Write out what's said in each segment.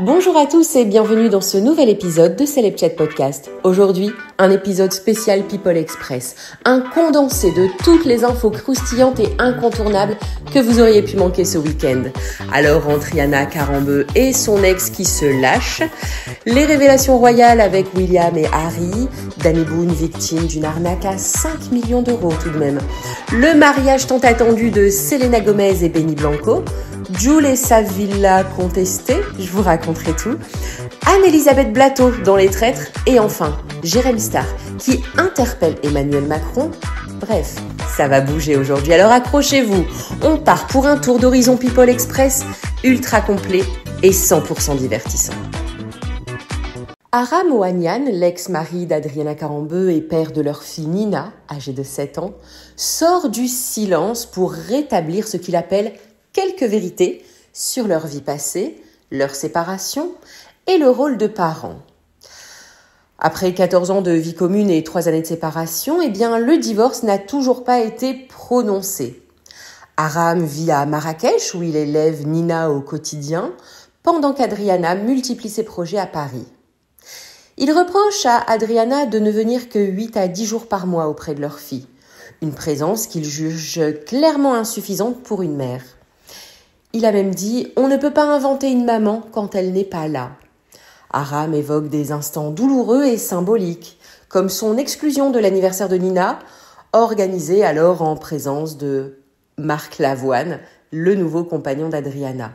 Bonjour à tous et bienvenue dans ce nouvel épisode de Celeb Chat Podcast. Aujourd'hui, un épisode spécial People Express, un condensé de toutes les infos croustillantes et incontournables que vous auriez pu manquer ce week-end. Alors, entre Rihanna Karembeu et son ex qui se lâche, les révélations royales avec William et Harry, Danny Boone victime d'une arnaque à 5 millions d'euros tout de même, le mariage tant attendu de Selena Gomez et Benny Blanco, Jul et sa villa contestée, je vous raconterai tout, Anne-Elisabeth Blateau dans Les Traîtres et enfin Jérém Starr qui interpelle Emmanuel Macron. Bref, ça va bouger aujourd'hui, alors accrochez-vous, on part pour un tour d'horizon People Express ultra complet et 100% divertissant. Aram Ohanyan, l'ex-mari d'Adriana Karembeu et père de leur fille Nina, âgée de 7 ans, sort du silence pour rétablir ce qu'il appelle quelques vérités sur leur vie passée, leur séparation et le rôle de parents. Après 14 ans de vie commune et 3 années de séparation, le divorce n'a toujours pas été prononcé. Aram vit à Marrakech où il élève Nina au quotidien, pendant qu'Adriana multiplie ses projets à Paris. Il reproche à Adriana de ne venir que 8 à 10 jours par mois auprès de leur fille, une présence qu'il juge clairement insuffisante pour une mère. Il a même dit « On ne peut pas inventer une maman quand elle n'est pas là ». Aram évoque des instants douloureux et symboliques, comme son exclusion de l'anniversaire de Nina, organisée alors en présence de Marc Lavoine, le nouveau compagnon d'Adriana.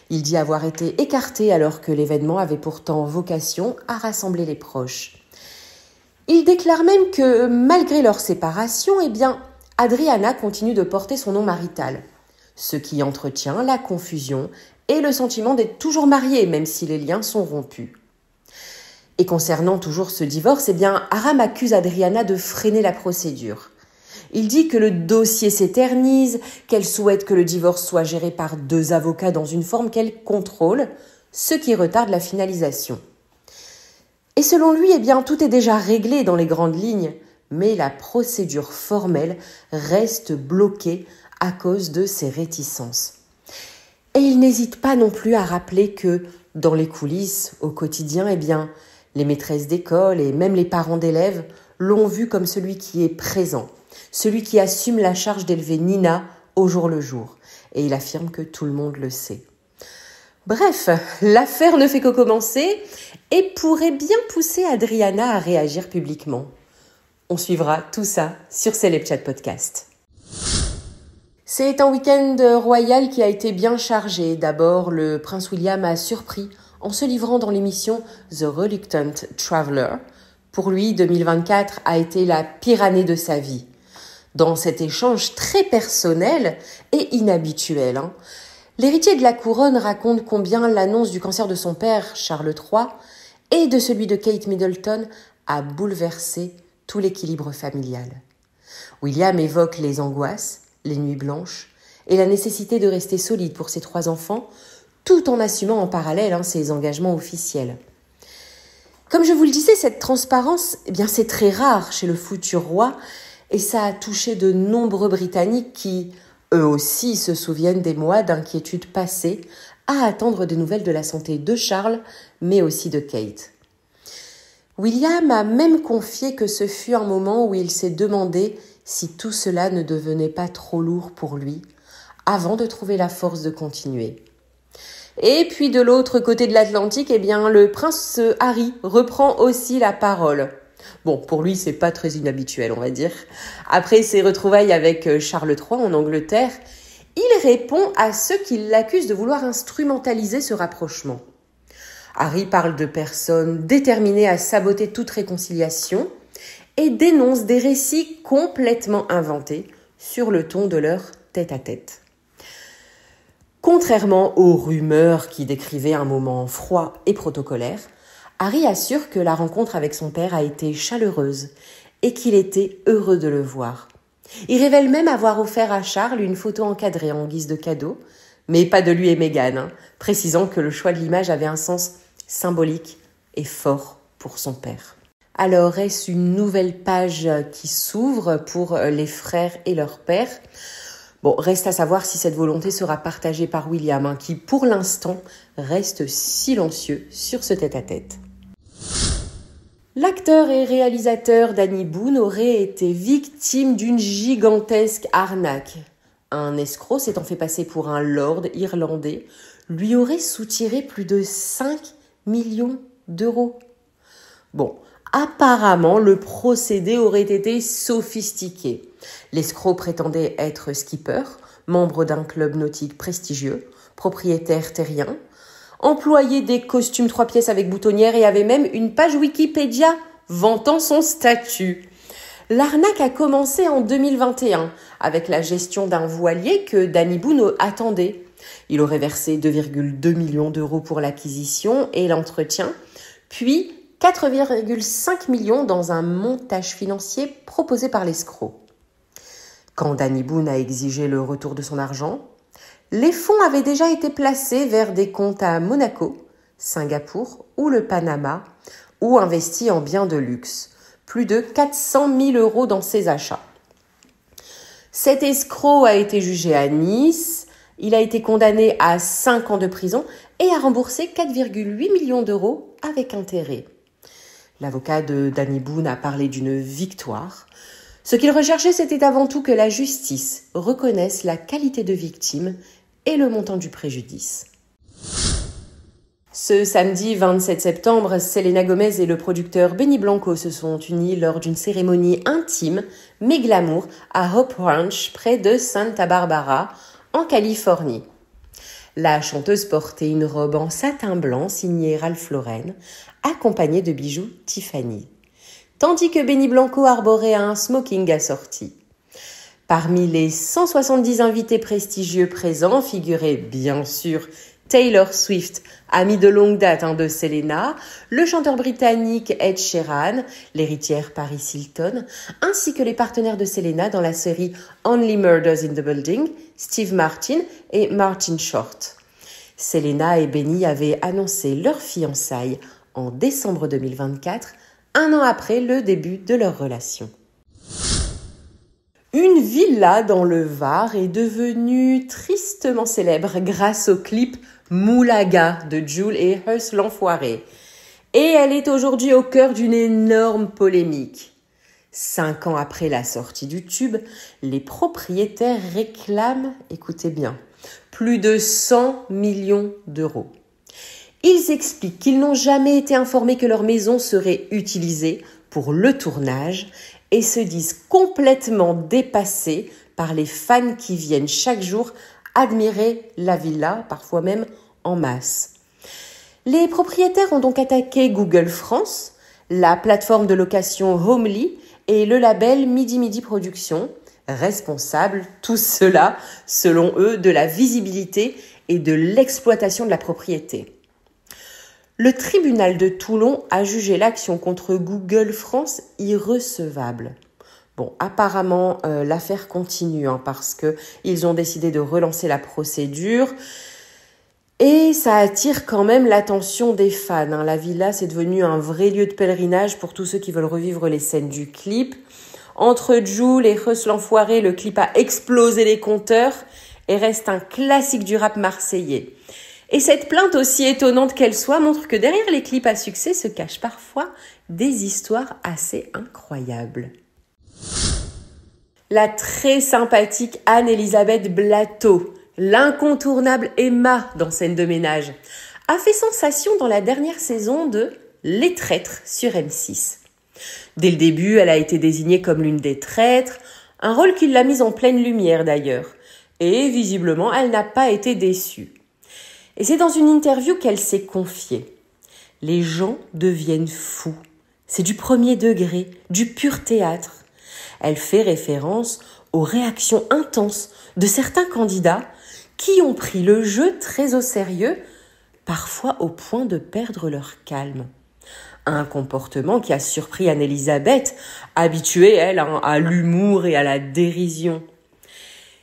Il dit avoir été écarté alors que l'événement avait pourtant vocation à rassembler les proches. Il déclare même que malgré leur séparation, Adriana continue de porter son nom marital, ce qui entretient la confusion et le sentiment d'être toujours marié, même si les liens sont rompus. Et concernant toujours ce divorce, Aram accuse Adriana de freiner la procédure. Il dit que le dossier s'éternise, qu'elle souhaite que le divorce soit géré par 2 avocats dans une forme qu'elle contrôle, ce qui retarde la finalisation. Et selon lui, tout est déjà réglé dans les grandes lignes, mais la procédure formelle reste bloquée à cause de ses réticences. Et il n'hésite pas non plus à rappeler que, dans les coulisses, au quotidien, les maîtresses d'école et même les parents d'élèves l'ont vu comme celui qui est présent, celui qui assume la charge d'élever Nina au jour le jour. Et il affirme que tout le monde le sait. Bref, l'affaire ne fait que commencer et pourrait bien pousser Adriana à réagir publiquement. On suivra tout ça sur Celeb Chat Podcast. C'est un week-end royal qui a été bien chargé. D'abord, le prince William a surpris en se livrant dans l'émission The Reluctant Traveler. Pour lui, 2024 a été la pire année de sa vie. Dans cet échange très personnel et inhabituel, l'héritier de la couronne raconte combien l'annonce du cancer de son père, Charles III, et de celui de Kate Middleton a bouleversé tout l'équilibre familial. William évoque les angoisses, les nuits blanches et la nécessité de rester solide pour ses 3 enfants, tout en assumant en parallèle ses engagements officiels. Comme je vous le disais, cette transparence, c'est très rare chez le futur roi et ça a touché de nombreux Britanniques qui, eux aussi, se souviennent des mois d'inquiétude passés à attendre des nouvelles de la santé de Charles, mais aussi de Kate. William a même confié que ce fut un moment où il s'est demandé si tout cela ne devenait pas trop lourd pour lui, avant de trouver la force de continuer. Et puis de l'autre côté de l'Atlantique, le prince Harry reprend aussi la parole. Bon, pour lui, c'est pas très inhabituel, on va dire. Après ses retrouvailles avec Charles III en Angleterre, il répond à ceux qui l'accusent de vouloir instrumentaliser ce rapprochement. Harry parle de personnes déterminées à saboter toute réconciliation et dénonce des récits complètement inventés sur le ton de leur tête-à-tête. Contrairement aux rumeurs qui décrivaient un moment froid et protocolaire, Harry assure que la rencontre avec son père a été chaleureuse et qu'il était heureux de le voir. Il révèle même avoir offert à Charles une photo encadrée en guise de cadeau, mais pas de lui et Meghan, précisant que le choix de l'image avait un sens symbolique et fort pour son père. Alors, est-ce une nouvelle page qui s'ouvre pour les frères et leur père ? Bon, reste à savoir si cette volonté sera partagée par William, qui pour l'instant reste silencieux sur ce tête-à-tête. L'acteur et réalisateur Danny Boone aurait été victime d'une gigantesque arnaque. Un escroc s'étant fait passer pour un lord irlandais lui aurait soutiré plus de 5 millions d'euros. Bon, apparemment, le procédé aurait été sophistiqué. L'escroc prétendait être skipper, membre d'un club nautique prestigieux, propriétaire terrien, employé des costumes 3 pièces avec boutonnière et avait même une page Wikipédia vantant son statut. L'arnaque a commencé en 2021 avec la gestion d'un voilier que Danny Boone attendait. Il aurait versé 2,2 millions d'euros pour l'acquisition et l'entretien, puis 4,5 millions dans un montage financier proposé par l'escroc. Quand Danny Boone a exigé le retour de son argent, les fonds avaient déjà été placés vers des comptes à Monaco, Singapour ou le Panama, ou investis en biens de luxe. Plus de 400 000 euros dans ses achats. Cet escroc a été jugé à Nice, il a été condamné à 5 ans de prison et a remboursé 4,8 millions d'euros avec intérêt. L'avocat de Danny Boone a parlé d'une victoire. Ce qu'il recherchait, c'était avant tout que la justice reconnaisse la qualité de victime et le montant du préjudice. Ce samedi 27 septembre, Selena Gomez et le producteur Benny Blanco se sont unis lors d'une cérémonie intime mais glamour à Hope Ranch, près de Santa Barbara, en Californie. La chanteuse portait une robe en satin blanc signée Ralph Lauren, accompagnée de bijoux Tiffany, tandis que Benny Blanco arborait un smoking assorti. Parmi les 170 invités prestigieux présents figuraient bien sûr Taylor Swift, amie de longue date de Selena, le chanteur britannique Ed Sheeran, l'héritière Paris Hilton, ainsi que les partenaires de Selena dans la série Only Murders in the Building, Steve Martin et Martin Short. Selena et Benny avaient annoncé leur fiançailles en décembre 2024, un an après le début de leur relation. Une villa dans le Var est devenue tristement célèbre grâce au clip Moulaga de Jul et Huss l'Enfoiré. Et elle est aujourd'hui au cœur d'une énorme polémique. 5 ans après la sortie du tube, les propriétaires réclament, écoutez bien, plus de 100 millions d'euros. Ils expliquent qu'ils n'ont jamais été informés que leur maison serait utilisée pour le tournage et se disent complètement dépassés par les fans qui viennent chaque jour admirer la villa, parfois même en masse. Les propriétaires ont donc attaqué Google France, la plateforme de location Homely et le label Midi Midi Productions, responsables, tout cela, selon eux, de la visibilité et de l'exploitation de la propriété. Le tribunal de Toulon a jugé l'action contre Google France irrecevable. Bon, apparemment, l'affaire continue parce qu'ils ont décidé de relancer la procédure et ça attire quand même l'attention des fans. La villa, c'est devenu un vrai lieu de pèlerinage pour tous ceux qui veulent revivre les scènes du clip. Entre Jul et Huss l'Enfoiré, le clip a explosé les compteurs et reste un classique du rap marseillais. Et cette plainte, aussi étonnante qu'elle soit, montre que derrière les clips à succès se cachent parfois des histoires assez incroyables. La très sympathique Anne-Elisabeth Blateau, l'incontournable Emma dans Scène de ménage, a fait sensation dans la dernière saison de Les Traîtres sur M6. Dès le début, elle a été désignée comme l'une des traîtres, un rôle qui l'a mise en pleine lumière d'ailleurs. Et visiblement, elle n'a pas été déçue. Et c'est dans une interview qu'elle s'est confiée. Les gens deviennent fous. C'est du premier degré, du pur théâtre. Elle fait référence aux réactions intenses de certains candidats qui ont pris le jeu très au sérieux, parfois au point de perdre leur calme. Un comportement qui a surpris Anne-Elisabeth, habituée, elle, à l'humour et à la dérision.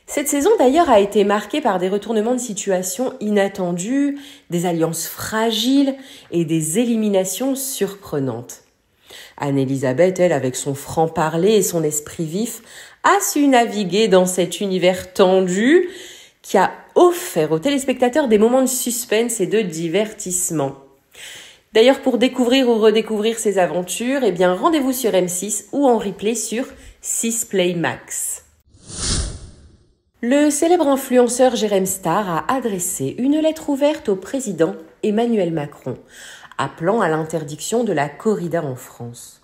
Cette saison, d'ailleurs, a été marquée par des retournements de situation inattendus, des alliances fragiles et des éliminations surprenantes. Anne-Elisabeth, elle, avec son franc-parler et son esprit vif, a su naviguer dans cet univers tendu qui a offert aux téléspectateurs des moments de suspense et de divertissement. D'ailleurs, pour découvrir ou redécouvrir ces aventures, rendez-vous sur M6 ou en replay sur 6play Max. Le célèbre influenceur Jérém Star a adressé une lettre ouverte au président Emmanuel Macron, appelant à l'interdiction de la corrida en France.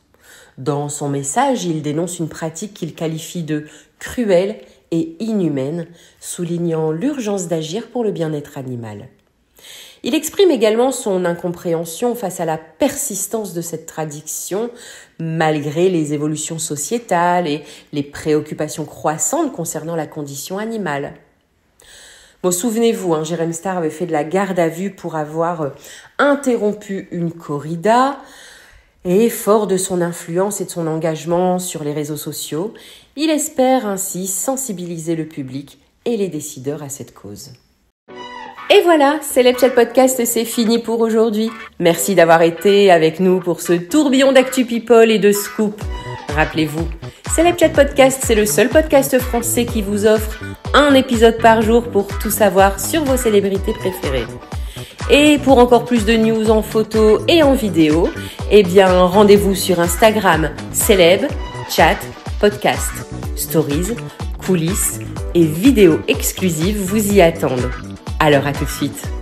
Dans son message, il dénonce une pratique qu'il qualifie de cruelle et inhumaine, soulignant l'urgence d'agir pour le bien-être animal. Il exprime également son incompréhension face à la persistance de cette tradition, malgré les évolutions sociétales et les préoccupations croissantes concernant la condition animale. Bon, souvenez-vous, Jérém Star avait fait de la garde à vue pour avoir interrompu une corrida. Et fort de son influence et de son engagement sur les réseaux sociaux, il espère ainsi sensibiliser le public et les décideurs à cette cause. Et voilà, Célèbre Chat Podcast, c'est fini pour aujourd'hui. Merci d'avoir été avec nous pour ce tourbillon d'actu people et de scoop. Rappelez-vous, Célèbre Chat Podcast, c'est le seul podcast français qui vous offre un épisode par jour pour tout savoir sur vos célébrités préférées. Et pour encore plus de news en photo et en vidéo, rendez-vous sur Instagram, Célèbre Chat Podcast. Stories, coulisses et vidéos exclusives vous y attendent. Alors à tout de suite.